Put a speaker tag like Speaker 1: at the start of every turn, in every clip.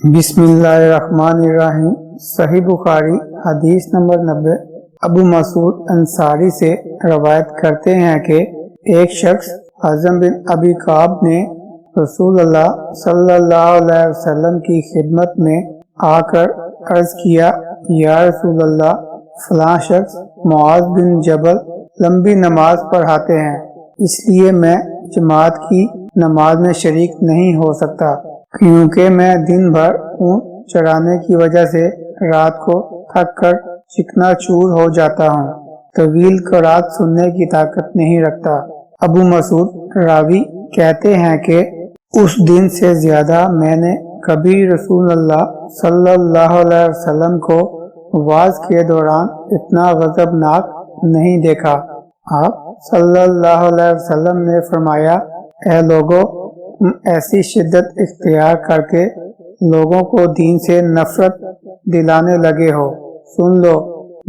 Speaker 1: बिस्मिल्लाहिर्रहमानिर्रहीम। सही बुखारी हदीस नंबर 90। अबू मसूद अंसारी से रवायत करते हैं कि एक शख्स हज़म बिन अबी काब ने रसूलुल्लाह सल्लल्लाहु अलैहि वसल्लम की खिदमत में आकर अर्ज किया, या रसूलल्लाह, फलां शख्स मुआज़ बिन जबल लंबी नमाज पढ़ाते हैं, इसलिए मैं जमात की नमाज में शरीक नहीं हो सकता, क्योंकि मैं दिन भर ऊँट चराने की वजह से रात को थक कर चिकनाचूर हो जाता हूँ। तवील क़रात सुनने की ताकत नहीं रखता। अबू मसूद रावी कहते हैं कि उस दिन से ज्यादा मैंने कभी रसूलुल्लाह सल्लल्लाहु अलैहि वसल्लम को वाज के दौरान इतना गज़बनाक नहीं देखा। आप सल्लल्लाहु अलैहि वसल्लम ने फरमाया, ऐ लोगों, तुम ऐसी शिद्दत इख्तियार करके लोगों को दीन से नफरत दिलाने लगे हो। सुन लो,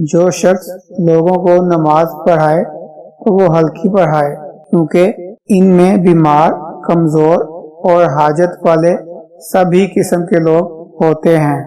Speaker 1: जो शख्स लोगों को नमाज पढ़ाए तो वो हल्की पढ़ाए, क्योंकि इनमें बीमार, कमजोर और हाजत वाले सभी किस्म के लोग होते हैं।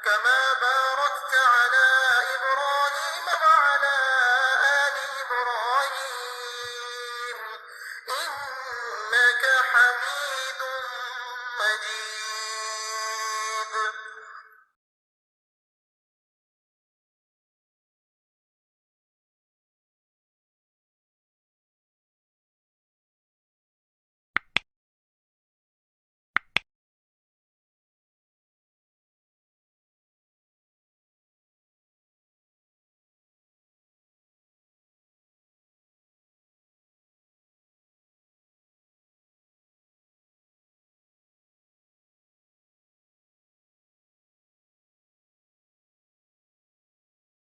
Speaker 2: كما باركت على إبراهيم وعلى